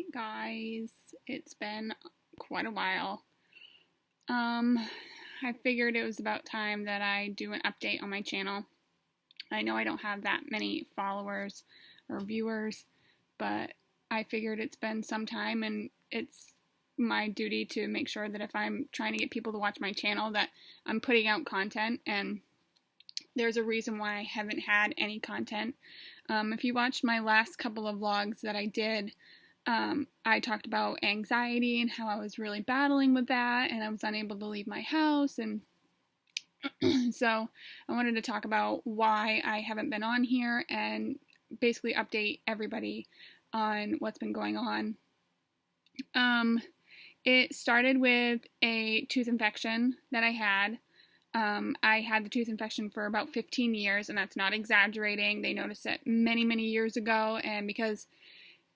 Hey guys, it's been quite a while. I figured it was about time that I do an update on my channel. I know I don't have that many followers or viewers, but I figured it's been some time and it's my duty to make sure that if I'm trying to get people to watch my channel that I'm putting out content, and there's a reason why I haven't had any content. If you watched my last couple of vlogs that I did, I talked about anxiety and how I was really battling with that, and I was unable to leave my house, and so I wanted to talk about why I haven't been on here and basically update everybody on what's been going on. It started with a tooth infection that I had. I had the tooth infection for about 15 years, and that's not exaggerating. They noticed it many, many years ago, and because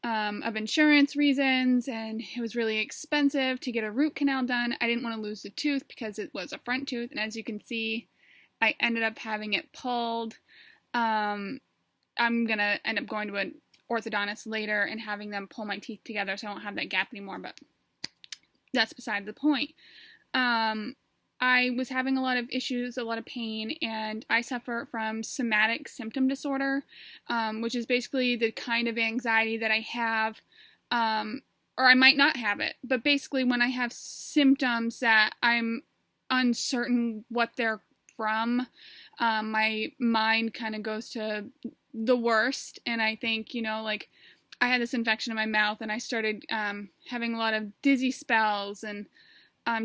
of insurance reasons, and it was really expensive to get a root canal done, I didn't want to lose the tooth because it was a front tooth, and as you can see, I ended up having it pulled. I'm going to end up going to an orthodontist later and having them pull my teeth together so I don't have that gap anymore, but that's beside the point. I was having a lot of issues, a lot of pain, and I suffer from somatic symptom disorder, which is basically the kind of anxiety that I have, or I might not have it, but basically when I have symptoms that I'm uncertain what they're from, my mind kind of goes to the worst, and I think, like, I had this infection in my mouth, and I started having a lot of dizzy spells, and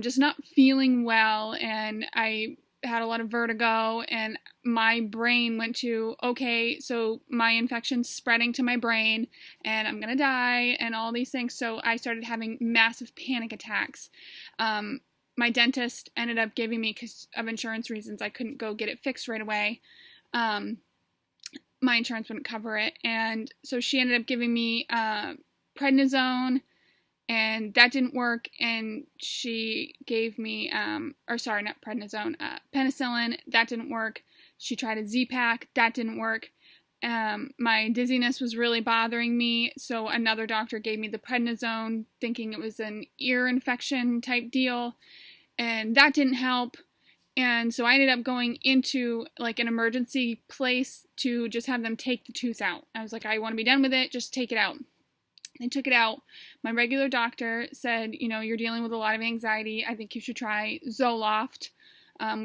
just not feeling well, and I had a lot of vertigo, and my brain went to, okay, so my infection's spreading to my brain, and I'm gonna die, and all these things, so I started having massive panic attacks. My dentist ended up giving me, because of insurance reasons, I couldn't go get it fixed right away. My insurance wouldn't cover it, and so she ended up giving me prednisone, and that didn't work, and she gave me, not prednisone, penicillin, that didn't work. She tried a Z-Pak, that didn't work. My dizziness was really bothering me, so another doctor gave me the prednisone, thinking it was an ear infection type deal, and that didn't help. And so I ended up going into, like, an emergency place to just have them take the tooth out. I was like, I want to be done with it, just take it out. They took it out. My regular doctor said, you're dealing with a lot of anxiety. I think you should try Zoloft,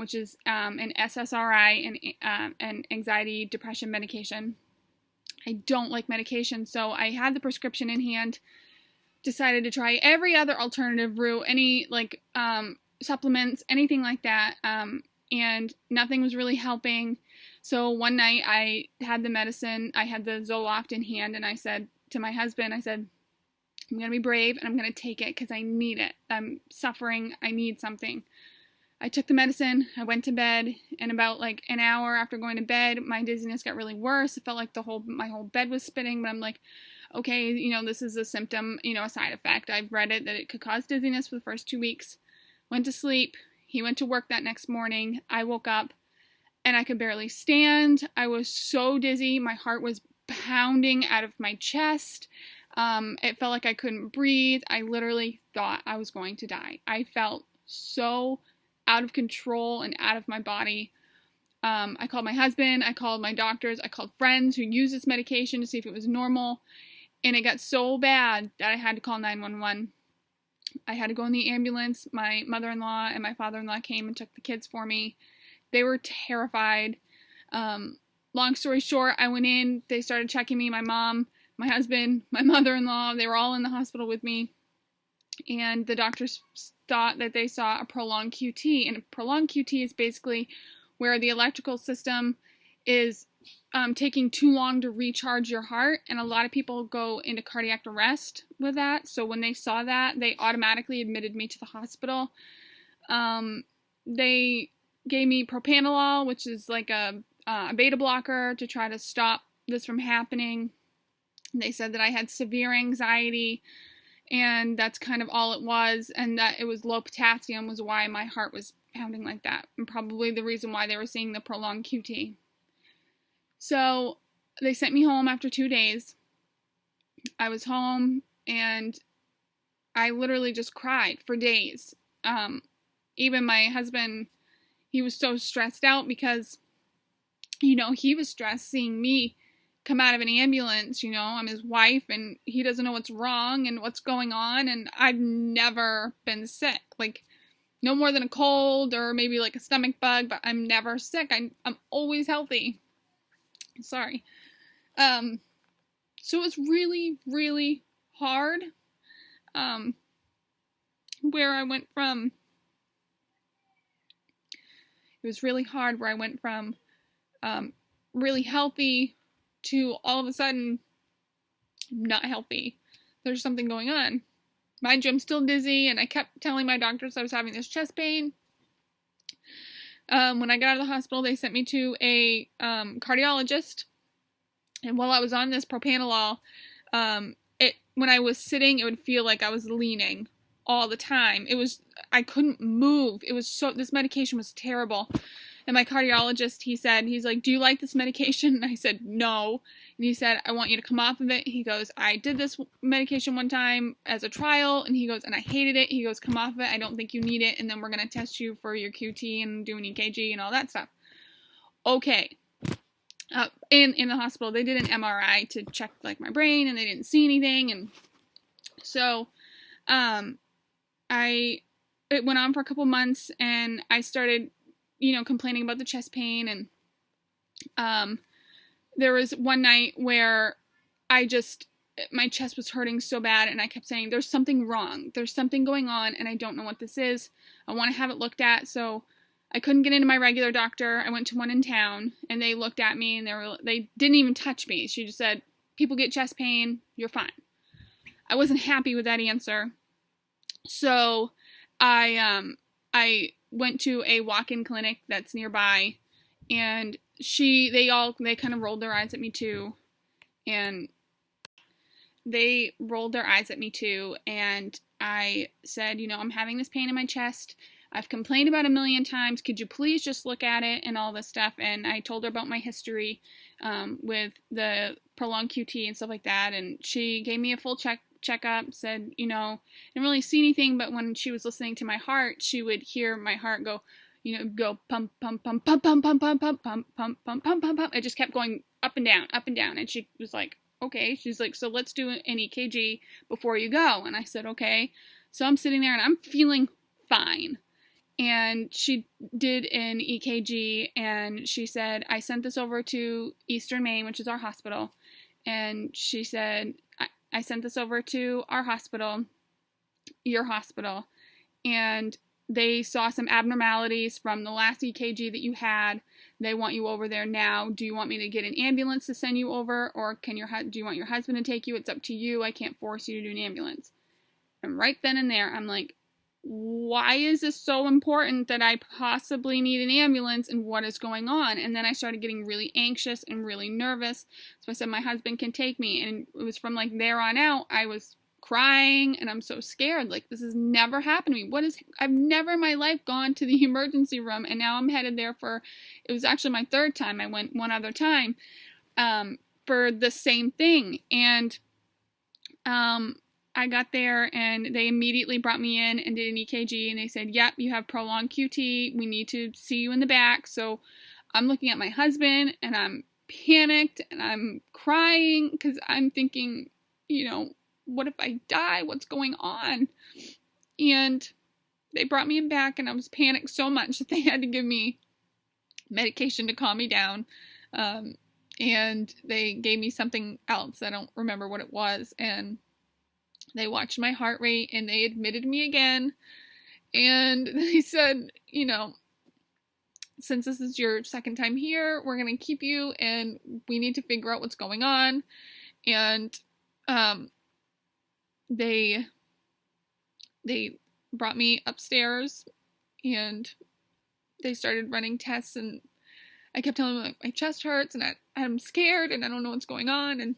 which is an SSRI and an anxiety depression medication. I don't like medication, so I had the prescription in hand, decided to try every other alternative route, any supplements, anything like that, and nothing was really helping. So one night I had the medicine, I had the Zoloft in hand, and I said to my husband, I said, I'm going to be brave and I'm going to take it because I need it. I'm suffering. I need something. I took the medicine. I went to bed, and about an hour after going to bed, my dizziness got really worse. It felt like my whole bed was spinning, but I'm like, okay, this is a symptom, a side effect. I've read it that it could cause dizziness for the first 2 weeks. Went to sleep. He went to work that next morning. I woke up and I could barely stand. I was so dizzy. My heart was pounding out of my chest. It felt like I couldn't breathe. I literally thought I was going to die. I felt so out of control and out of my body. I called my husband, I called my doctors, I called friends who use this medication to see if it was normal, and it got so bad that I had to call 911. I had to go in the ambulance. My mother-in-law and my father-in-law came and took the kids for me. They were terrified. Long story short, I went in, they started checking me, my mom, my husband, my mother-in-law, they were all in the hospital with me, and the doctors thought that they saw a prolonged QT, and a prolonged QT is basically where the electrical system is taking too long to recharge your heart, and a lot of people go into cardiac arrest with that, so when they saw that, they automatically admitted me to the hospital. They gave me propanolol, which is like a beta blocker to try to stop this from happening. They said that I had severe anxiety, and that's kind of all it was, and that it was low potassium was why my heart was pounding like that, and probably the reason why they were seeing the prolonged QT. So they sent me home after 2 days. I was home and I literally just cried for days. Even my husband, he was so stressed out because, he was stressed seeing me come out of an ambulance. I'm his wife, and he doesn't know what's wrong and what's going on, and I've never been sick. Like, no more than a cold or maybe like a stomach bug, but I'm never sick. I'm always healthy. Sorry. So it was really, really hard. Where I went from, it was really hard where I went from really healthy to all of a sudden not healthy. There's something going on. Mind you, I'm still dizzy, and I kept telling my doctors I was having this chest pain. When I got out of the hospital, they sent me to a cardiologist, and while I was on this propanolol, when I was sitting, it would feel like I was leaning all the time. I couldn't move. This medication was terrible. And my cardiologist, he's like, do you like this medication? And I said, no. And he said, I want you to come off of it. He goes, I did this medication one time as a trial. And he goes, and I hated it. He goes, come off of it. I don't think you need it. And then we're going to test you for your QT and do an EKG and all that stuff. Okay. In the hospital, they did an MRI to check like my brain, and they didn't see anything. And so, it went on for a couple months, and I started, complaining about the chest pain. And, there was one night where my chest was hurting so bad, and I kept saying, there's something wrong. There's something going on, and I don't know what this is. I want to have it looked at. So I couldn't get into my regular doctor. I went to one in town, and they looked at me, and they didn't even touch me. She just said, people get chest pain, you're fine. I wasn't happy with that answer. So I went to a walk-in clinic that's nearby, and they kind of rolled their eyes at me too. And I said, I'm having this pain in my chest. I've complained about it 1,000,000 times. Could you please just look at it and all this stuff? And I told her about my history with the prolonged QT and stuff like that. And she gave me a full checkup, said, didn't really see anything, but when she was listening to my heart, she would hear my heart go, go pump, pump, pump, pump, pump, pump, pump, pump, pump, pump, pump, pump, pump, pump. It just kept going up and down, up and down. And she was like, okay. She's like, so let's do an EKG before you go. And I said, okay. So I'm sitting there, and I'm feeling fine. And she did an EKG, and she said, I sent this over to Eastern Maine, which is our hospital. And she said, I sent this over to our hospital, your hospital, and they saw some abnormalities from the last EKG that you had. They want you over there now. Do you want me to get an ambulance to send you over, or do you want your husband to take you? It's up to you. I can't force you to do an ambulance. And right then and there, I'm like, why is this so important that I possibly need an ambulance, and what is going on? And then I started getting really anxious and really nervous. So I said, my husband can take me. And it was from like there on out, I was crying, and I'm so scared. Like, this has never happened to me. I've never in my life gone to the emergency room, and now I'm headed there it was actually my third time. I went one other time, for the same thing. And, I got there, and they immediately brought me in and did an EKG, and they said, yep, you have prolonged QT. We need to see you in the back. So I'm looking at my husband, and I'm panicked, and I'm crying because I'm thinking, what if I die? What's going on? And they brought me in back, and I was panicked so much that they had to give me medication to calm me down. And they gave me something else. I don't remember what it was. And they watched my heart rate, and they admitted me again. And they said, since this is your second time here, we're going to keep you, and we need to figure out what's going on. And they brought me upstairs, and they started running tests, and I kept telling them, like, my chest hurts, and I'm scared, and I don't know what's going on. And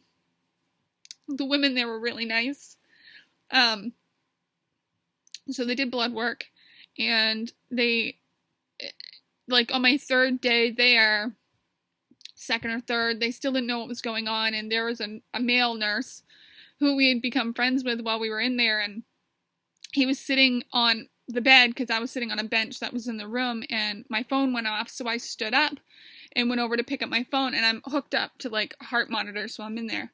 the women there were really nice. So they did blood work, and they, like, on my third day there, second or third, they still didn't know what was going on, and there was a male nurse who we had become friends with while we were in there, and he was sitting on the bed because I was sitting on a bench that was in the room, and my phone went off, so I stood up and went over to pick up my phone, and I'm hooked up to like heart monitor, so I'm in there.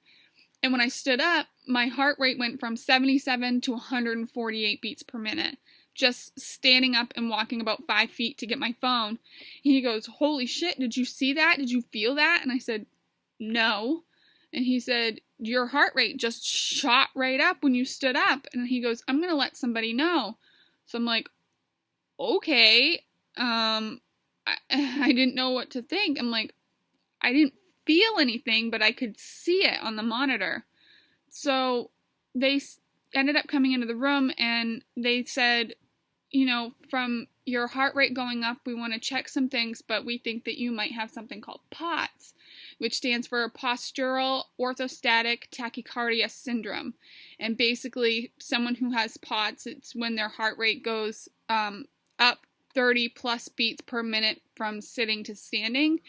And when I stood up, my heart rate went from 77 to 148 beats per minute, just standing up and walking about 5 feet to get my phone. And he goes, "Holy shit, did you see that? Did you feel that?" And I said, "No." And he said, "Your heart rate just shot right up when you stood up." And he goes, "I'm going to let somebody know." So I'm like, okay. I didn't know what to think. I'm like, I didn't feel anything, but I could see it on the monitor. So they ended up coming into the room, and they said, from your heart rate going up, we want to check some things, but we think that you might have something called POTS, which stands for postural orthostatic tachycardia syndrome. And basically, someone who has POTS, it's when their heart rate goes up 30 plus beats per minute from sitting to standing.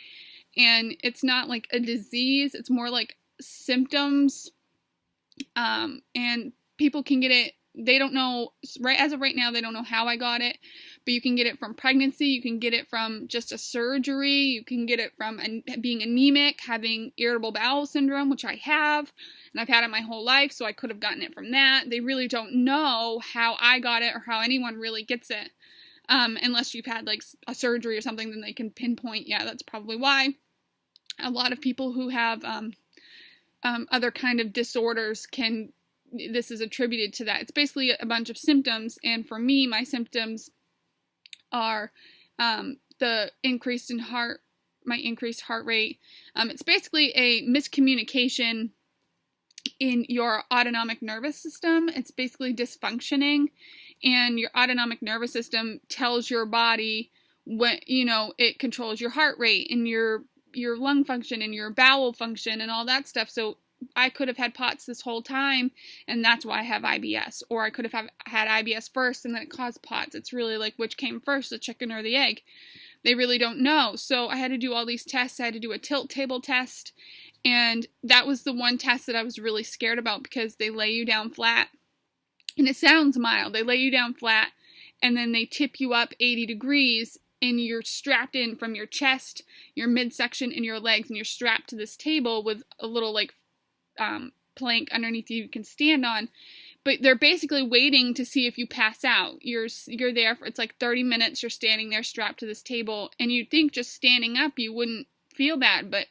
And it's not like a disease, it's more like symptoms. And people can get it. They don't know, as of right now, they don't know how I got it, but you can get it from pregnancy, you can get it from just a surgery, you can get it from being anemic, having irritable bowel syndrome, which I have, and I've had it my whole life, so I could have gotten it from that. They really don't know how I got it or how anyone really gets it, unless you've had like a surgery or something, then they can pinpoint, yeah, that's probably why. A lot of people who have other kind of disorders this is attributed to that. It's basically a bunch of symptoms, and for me, my symptoms are the increased heart rate. It's basically a miscommunication in your autonomic nervous system. It's basically dysfunctioning, and your autonomic nervous system tells your body when, it controls your heart rate and your lung function and your bowel function and all that stuff. So I could have had POTS this whole time, and that's why I have IBS. Or I could have had IBS first, and then it caused POTS. It's really like which came first, the chicken or the egg. They really don't know. So I had to do all these tests. I had to do a tilt table test, and that was the one test that I was really scared about because they lay you down flat. And it sounds mild. They lay you down flat, and then they tip you up 80 degrees, and you're strapped in from your chest, your midsection, and your legs, and you're strapped to this table with a little like plank underneath you can stand on, but they're basically waiting to see if you pass out. You're there for, it's like 30 minutes, you're standing there strapped to this table, and you'd think just standing up you wouldn't feel bad, but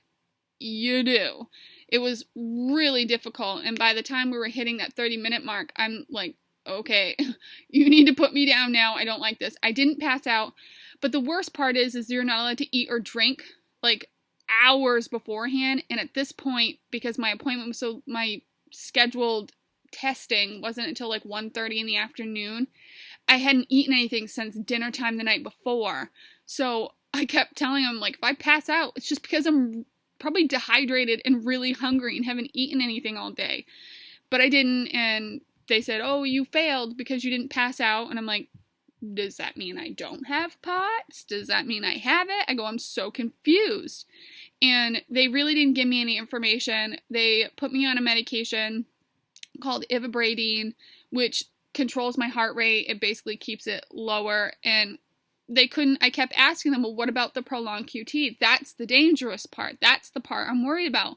you do. It was really difficult, and by the time we were hitting that 30-minute mark, I'm like, okay, you need to put me down now. I don't like this. I didn't pass out, but the worst part is you're not allowed to eat or drink like hours beforehand, and at this point, because my appointment was my scheduled testing wasn't until like 1:30 in the afternoon, I hadn't eaten anything since dinner time the night before. So I kept telling him, like, if I pass out, it's just because I'm probably dehydrated and really hungry and haven't eaten anything all day. But I didn't, and they said, "Oh, you failed because you didn't pass out." And I'm like, does that mean I don't have POTS? Does that mean I have it? I go, I'm so confused. And they really didn't give me any information. They put me on a medication called ivabradine, which controls my heart rate. It basically keeps it lower. And I kept asking them, well, what about the prolonged QT? That's the dangerous part. That's the part I'm worried about.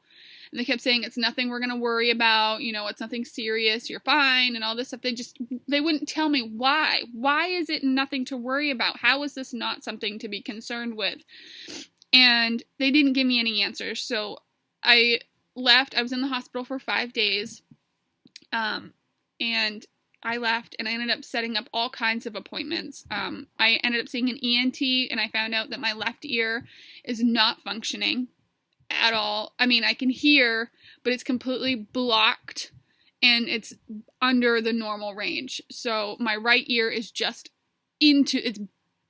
And they kept saying, it's nothing we're going to worry about. It's nothing serious. You're fine and all this stuff. They wouldn't tell me why. Why is it nothing to worry about? How is this not something to be concerned with? And they didn't give me any answers. So I left. I was in the hospital for 5 days. And I left, and I ended up setting up all kinds of appointments. I ended up seeing an ENT, and I found out that my left ear is not functioning at all. I mean, I can hear, but it's completely blocked, and it's under the normal range. So my right ear is it's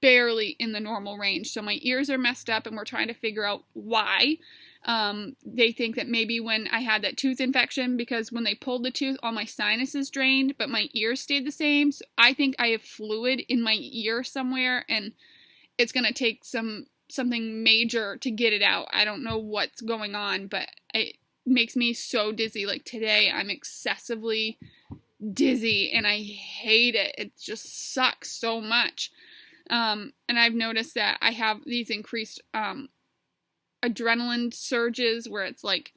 barely in the normal range. So my ears are messed up, and we're trying to figure out why. They think that maybe when I had that tooth infection, because when they pulled the tooth, all my sinuses drained, but my ears stayed the same. So I think I have fluid in my ear somewhere, and it's going to take something major to get it out. I don't know what's going on, but makes me so dizzy. Like today, I'm excessively dizzy and I hate it. It just sucks so much. And I've noticed that I have these increased adrenaline surges where it's like,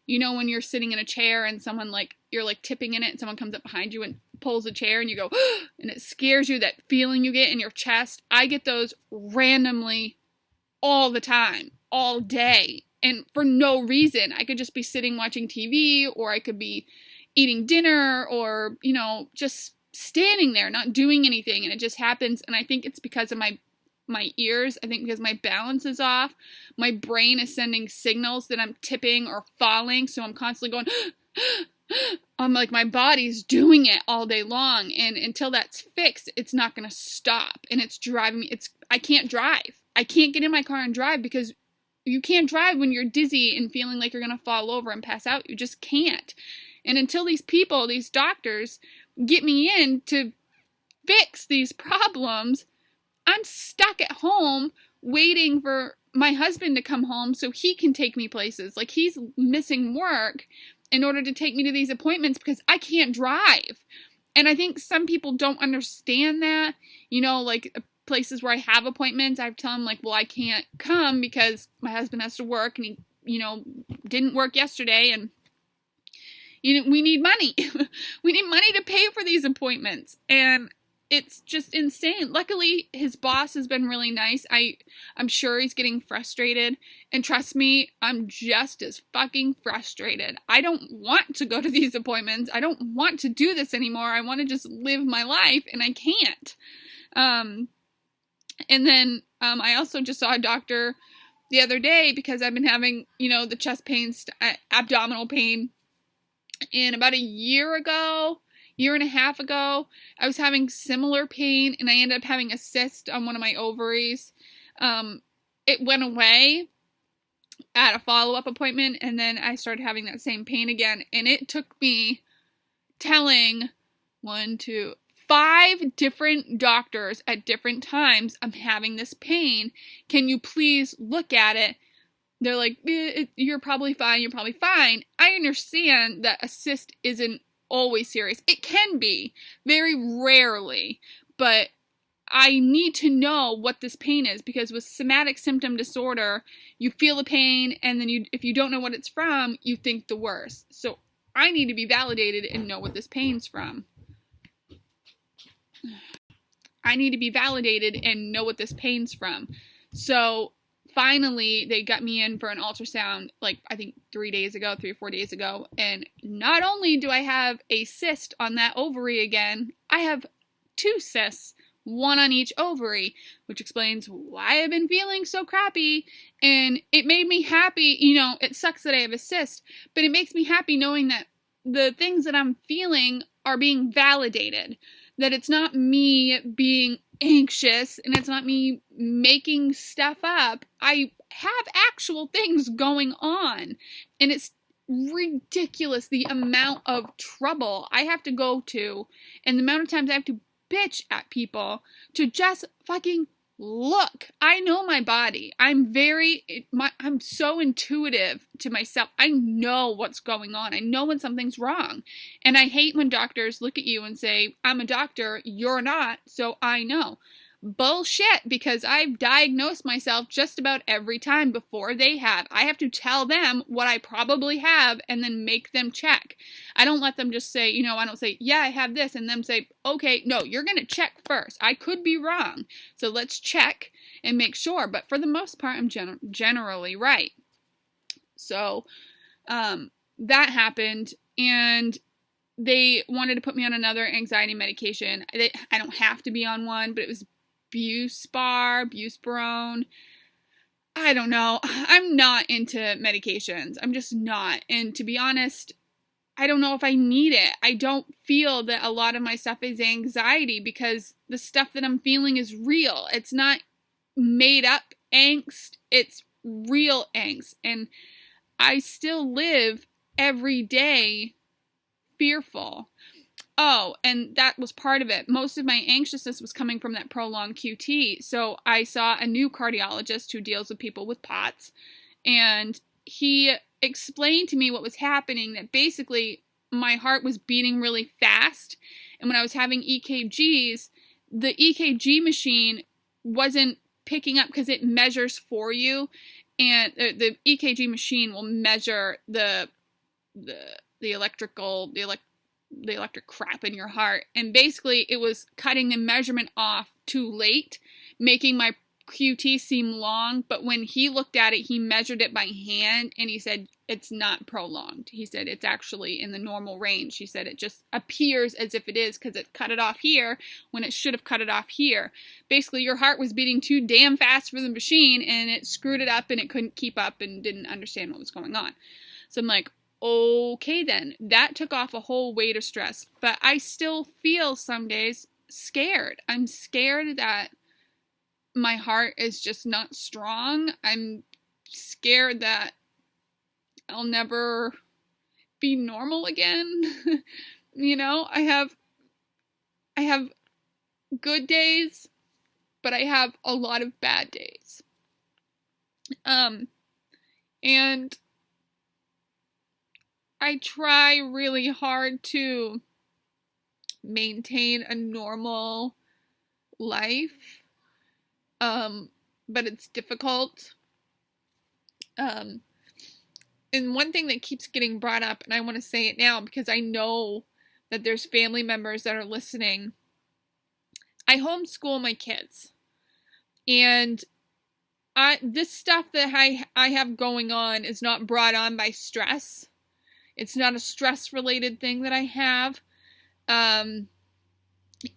you know, when you're sitting in a chair and someone like, you're like tipping in it and someone comes up behind you and pulls a chair and you go, and it scares you, that feeling you get in your chest. I get those randomly all the time, all day, and for no reason. I could just be sitting watching TV, or I could be eating dinner, or, you know, just standing there not doing anything, and it just happens. And I think it's because of my ears. I think because my balance is off, my brain is sending signals that I'm tipping or falling, so I'm constantly going I'm like, my body's doing it all day long, and until that's fixed, it's not going to stop, and it's driving me. I can't drive. I can't get in my car and drive, because you can't drive when you're dizzy and feeling like you're going to fall over and pass out. You just can't. And until these people, these doctors, get me in to fix these problems, I'm stuck at home waiting for my husband to come home so he can take me places. Like, he's missing work in order to take me to these appointments because I can't drive. And I think some people don't understand that. You know, like places where I have appointments, I tell them like, well, I can't come because my husband has to work and he, you know, didn't work yesterday, and you know, we need money. We need money to pay for these appointments. And it's just insane. Luckily, his boss has been really nice. I'm sure he's getting frustrated. And trust me, I'm just as fucking frustrated. I don't want to go to these appointments. I don't want to do this anymore. I want to just live my life, and I can't. And then I also just saw a doctor the other day because I've been having, you know, the chest pain, abdominal pain. And about a year and a half ago, I was having similar pain, and I ended up having a cyst on one of my ovaries. It went away at a follow-up appointment, and then I started having that same pain again. And it took me telling 5 different doctors at different times, I'm having this pain. Can you please look at it? They're like, you're probably fine. You're probably fine. I understand that a cyst isn't always serious. It can be, very rarely, but I need to know what this pain is, because with somatic symptom disorder, you feel the pain, and then if you don't know what it's from, you think the worst. So I need to be validated and know what this pain's from. I need to be validated and know what this pain's from. So finally, they got me in for an ultrasound, like, I think 3 or 4 days ago, and not only do I have a cyst on that ovary again, I have 2 cysts, one on each ovary, which explains why I've been feeling so crappy, and it made me happy. You know, it sucks that I have a cyst, but it makes me happy knowing that the things that I'm feeling are being validated, that it's not me being anxious, and it's not me making stuff up. I have actual things going on, and it's ridiculous the amount of trouble I have to go to, and the amount of times I have to bitch at people to just fucking look. I know my body. I'm so intuitive to myself. I know what's going on. I know when something's wrong. And I hate when doctors look at you and say, I'm a doctor, you're not, so I know. Bullshit, because I've diagnosed myself just about every time before they have. I have to tell them what I probably have and then make them check. I don't let them just say, you know, I don't say, yeah, I have this, and them say, okay, no, you're going to check first. I could be wrong, so let's check and make sure. But for the most part, I'm generally right. So that happened, and they wanted to put me on another anxiety medication. I don't have to be on one, but it was buspirone. I don't know. I'm not into medications. I'm just not. And to be honest, I don't know if I need it. I don't feel that a lot of my stuff is anxiety, because the stuff that I'm feeling is real. It's not made up angst. It's real angst. And I still live every day fearful. Oh, and that was part of it. Most of my anxiousness was coming from that prolonged QT. So I saw a new cardiologist who deals with people with POTS, and he explained to me what was happening, that basically my heart was beating really fast. And when I was having EKGs, the EKG machine wasn't picking up, because it measures for you. And the EKG machine will measure the electric crap in your heart. And basically it was cutting the measurement off too late, making my QT seem long. But when he looked at it, he measured it by hand, and he said it's not prolonged. He said it's actually in the normal range. He said it just appears as if it is because it cut it off here when it should have cut it off here. Basically, your heart was beating too damn fast for the machine, and it screwed it up, and it couldn't keep up and didn't understand what was going on. So I'm like, okay then. That took off a whole weight of stress. But I still feel some days scared. I'm scared that my heart is just not strong. I'm scared that I'll never be normal again. You know, I have good days, but I have a lot of bad days. And I try really hard to maintain a normal life. But it's difficult. And one thing that keeps getting brought up, and I want to say it now because I know that there's family members that are listening. I homeschool my kids. And this stuff that I have going on is not brought on by stress. It's not a stress-related thing that I have.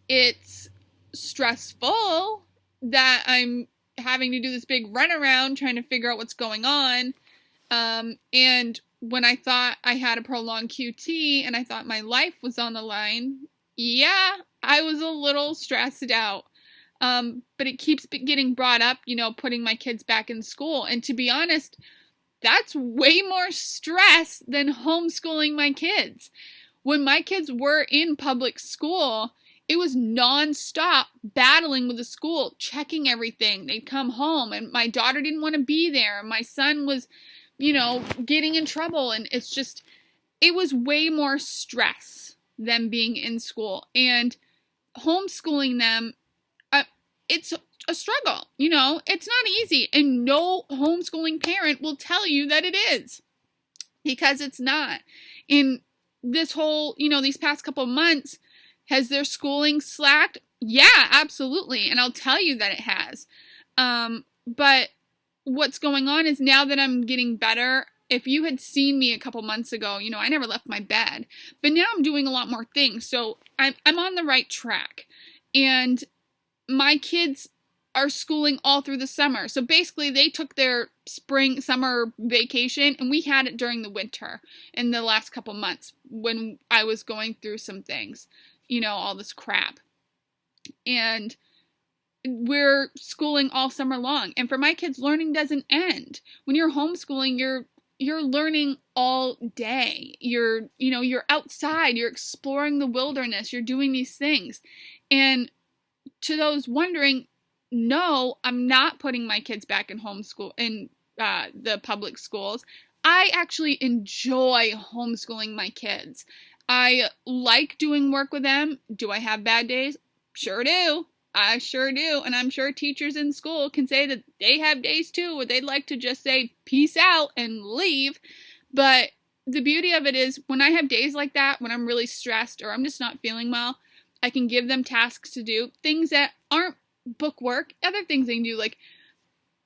It's stressful that I'm having to do this big runaround trying to figure out what's going on. And when I thought I had a prolonged QT and I thought my life was on the line, yeah, I was a little stressed out. But it keeps getting brought up, you know, putting my kids back in school. And to be honest, that's way more stress than homeschooling my kids. When my kids were in public school, it was nonstop battling with the school, checking everything. They'd come home and my daughter didn't want to be there. My son was, you know, getting in trouble. And it's just, it was way more stress than being in school. And homeschooling them, it's a struggle, you know, it's not easy. And no homeschooling parent will tell you that it is, because it's not. In this whole, you know, these past couple months, has their schooling slacked? Yeah, absolutely. And I'll tell you that it has. But what's going on is, now that I'm getting better, if you had seen me a couple months ago, you know, I never left my bed, but now I'm doing a lot more things. So I'm on the right track. And my kids are schooling all through the summer. So basically they took their summer vacation, and we had it during the winter in the last couple months when I was going through some things, you know, all this crap. And we're schooling all summer long. And for my kids, learning doesn't end. When you're homeschooling, you're learning all day. You're outside, you're exploring the wilderness, you're doing these things. And to those wondering, no, I'm not putting my kids back in the public schools. I actually enjoy homeschooling my kids. I like doing work with them. Do I have bad days? Sure do. I sure do. And I'm sure teachers in school can say that they have days too where they'd like to just say peace out and leave. But the beauty of it is, when I have days like that, when I'm really stressed or I'm just not feeling well, I can give them tasks to do, things that aren't book work, other things they can do, like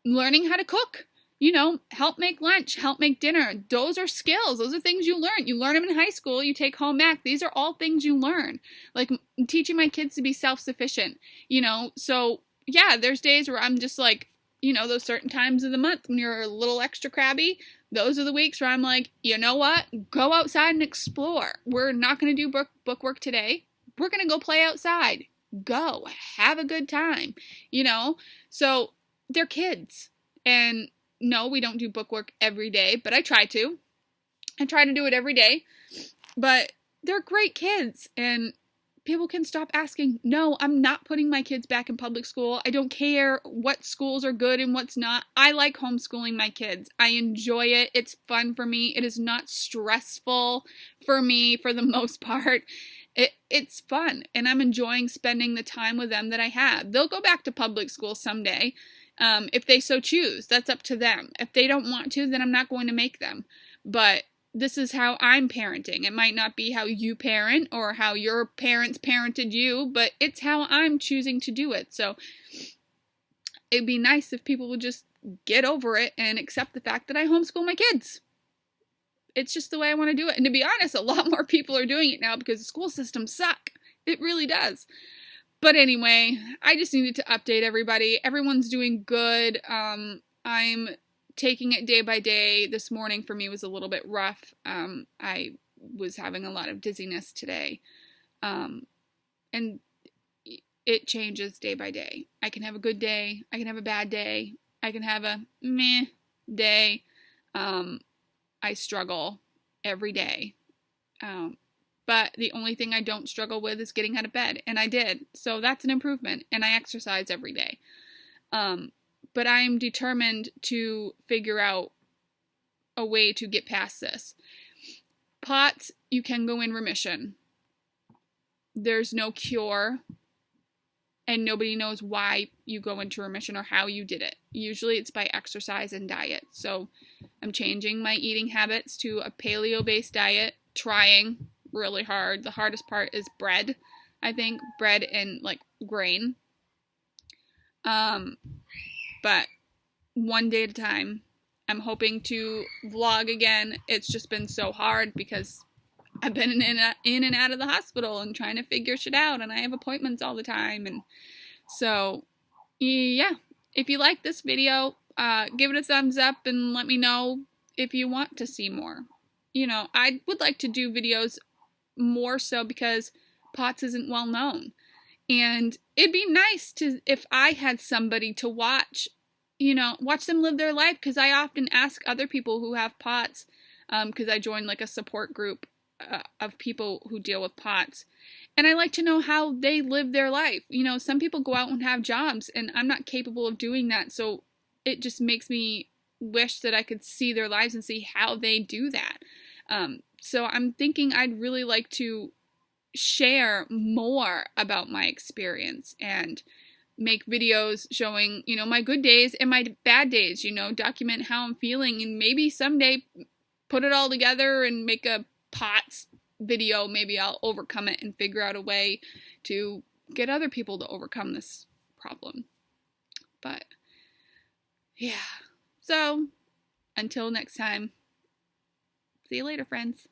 learning how to cook, you know, help make lunch, help make dinner. Those are skills. Those are things you learn. You learn them in high school. You take home ec. These are all things you learn. Like teaching my kids to be self-sufficient, you know. So yeah, there's days where I'm just like, you know, those certain times of the month when you're a little extra crabby, those are the weeks where I'm like, you know what? Go outside and explore. We're not going to do book work today. We're going to go play outside. Go. Have a good time. You know? So they're kids. And no, we don't do book work every day, but I try to. I try to do it every day. But they're great kids. And people can stop asking. No, I'm not putting my kids back in public school. I don't care what schools are good and what's not. I like homeschooling my kids. I enjoy it. It's fun for me. It is not stressful for me for the most part. It's fun, and I'm enjoying spending the time with them that I have. They'll go back to public school someday, if they so choose. That's up to them. If they don't want to, then I'm not going to make them. But this is how I'm parenting. It might not be how you parent or how your parents parented you, but it's how I'm choosing to do it. So it'd be nice if people would just get over it and accept the fact that I homeschool my kids. It's just the way I want to do it. And to be honest, a lot more people are doing it now because the school systems suck. It really does. But anyway, I just needed to update everybody. Everyone's doing good. I'm taking it day by day. This morning for me was a little bit rough. I was having a lot of dizziness today. And it changes day by day. I can have a good day. I can have a bad day. I can have a meh day. I struggle every day. But the only thing I don't struggle with is getting out of bed. And I did. So that's an improvement. And I exercise every day. But I am determined to figure out a way to get past this. POTS, you can go in remission. There's no cure. And nobody knows why you go into remission or how you did it. Usually it's by exercise and diet. So I'm changing my eating habits to a paleo-based diet, trying really hard. The hardest part is bread, I think. Bread and, like, grain. But one day at a time. I'm hoping to vlog again. It's just been so hard because I've been in and out of the hospital and trying to figure shit out, and I have appointments all the time. And so, yeah, if you like this video, give it a thumbs up and let me know if you want to see more. You know, I would like to do videos more so because POTS isn't well known. And it'd be nice if I had somebody to watch, watch them live their life, because I often ask other people who have POTS, because I joined like a support group of people who deal with POTS, and I like to know how they live their life. Some people go out and have jobs, and I'm not capable of doing that, so it just makes me wish that I could see their lives and see how they do that. So I'm thinking I'd really like to share more about my experience and make videos showing, my good days and my bad days, document how I'm feeling, and maybe someday put it all together and make a POTS video. Maybe I'll overcome it and figure out a way to get other people to overcome this problem. But yeah, so until next time, see you later, friends.